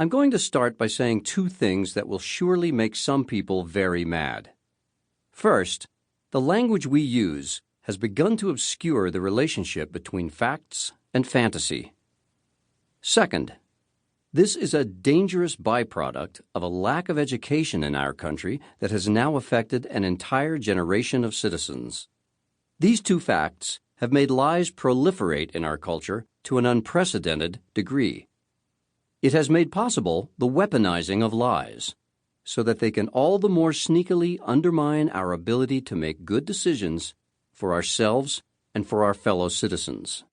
I'm going to start by saying two things that will surely make some people very mad. First, the language we use has begun to obscure the relationship between facts and fantasy. Second, this is a dangerous byproduct of a lack of education in our country that has now affected an entire generation of citizens. These two facts have made lies proliferate in our culture to an unprecedented degree. It has made possible the weaponizing of lies, so that they can all the more sneakily undermine our ability to make good decisions for ourselves and for our fellow citizens.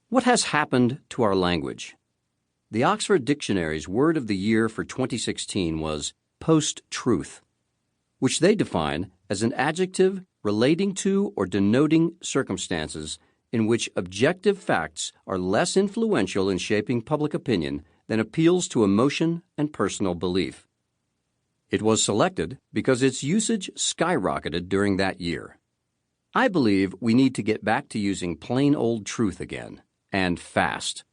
What has happened to our language? The Oxford Dictionary's word of the year for 2016 was post-truth, which they define as an adjective relating to or denoting circumstances in which objective facts are less influential in shaping public opinion than appeals to emotion and personal belief. It was selected because its usage skyrocketed during that year. I believe we need to get back to using plain old truth again, and fast.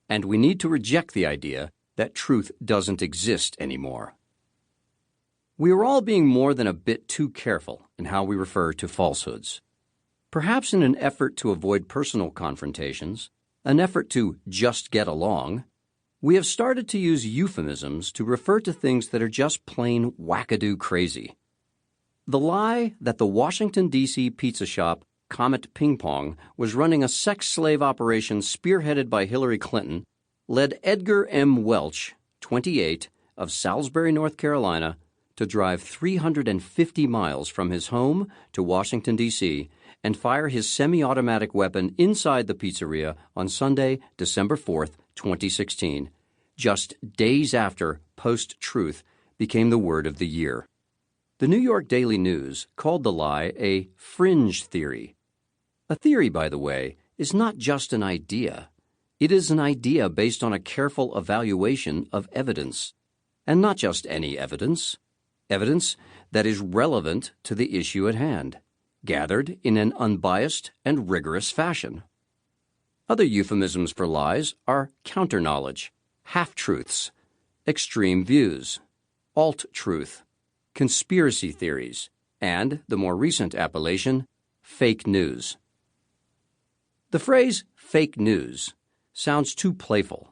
And we need to reject the idea that truth doesn't exist anymore. We are all being more than a bit too careful in how we refer to falsehoods. Perhaps in an effort to avoid personal confrontations, an effort to just get along, we have started to use euphemisms to refer to things that are just plain wackadoo crazy. The lie that the Washington, D.C. pizza shop Comet Ping Pong was running a sex slave operation spearheaded by Hillary Clinton led Edgar M. Welch, 28, of Salisbury, North Carolina, to drive 350 miles from his home to Washington, D.C., and fire his semi-automatic weapon inside the pizzeria on Sunday, December 4, 2016, just days after post-truth became the word of the year. The New York Daily News called the lie a fringe theory. A theory, by the way, is not just an idea. It is an idea based on a careful evaluation of evidence. And not just any evidence. Evidence that is relevant to the issue at hand, gathered in an unbiased and rigorous fashion. Other euphemisms for lies are counter-knowledge, half-truths, extreme views, alt-truth, conspiracy theories, and the more recent appellation, fake news. The phrase fake news sounds too playful,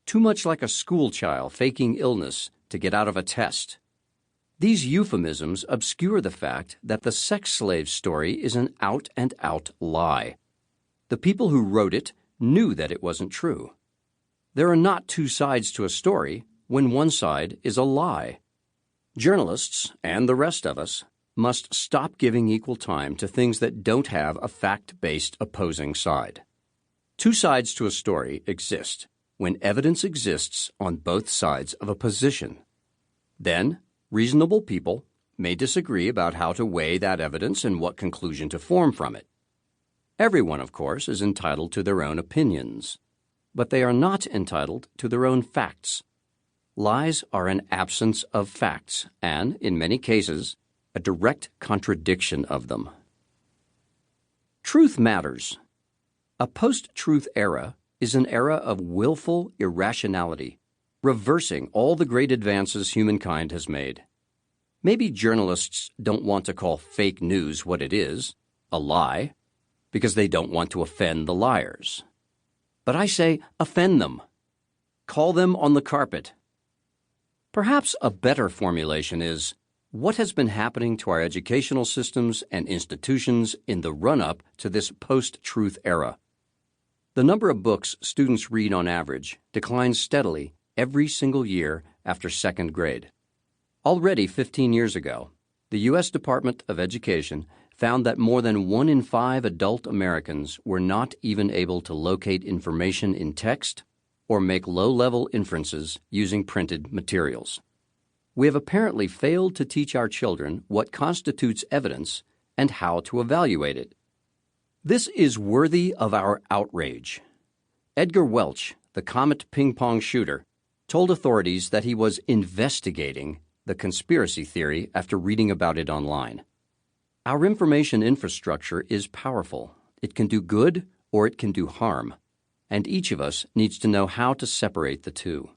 too much like a schoolchild faking illness to get out of a test. These euphemisms obscure the fact that the sex slave story is an out-and-out lie. The people who wrote it knew that it wasn't true. There are not two sides to a story when one side is a lie. Journalists, and the rest of us, must stop giving equal time to things that don't have a fact-based opposing side. Two sides to a story exist when evidence exists on both sides of a position. Then, reasonable people may disagree about how to weigh that evidence and what conclusion to form from it. Everyone, of course, is entitled to their own opinions, but they are not entitled to their own facts. Lies are an absence of facts and, in many cases, a direct contradiction of them. Truth matters. A post-truth era is an era of willful irrationality, reversing all the great advances humankind has made. Maybe journalists don't want to call fake news what it is, a lie, because they don't want to offend the liars. But I say offend them. Call them on the carpet. Perhaps a better formulation is, what has been happening to our educational systems and institutions in the run-up to this post-truth era? The number of books students read on average declines steadily every single year after second grade. Already 15 years ago, the U.S. Department of Education found that more than 1 in 5 adult Americans were not even able to locate information in text or make low-level inferences using printed materials. We have apparently failed to teach our children what constitutes evidence and how to evaluate it. This is worthy of our outrage. Edgar Welch, the Comet Ping Pong shooter, told authorities that he was investigating the conspiracy theory after reading about it online. Our information infrastructure is powerful. It can do good or it can do harm, and each of us needs to know how to separate the two.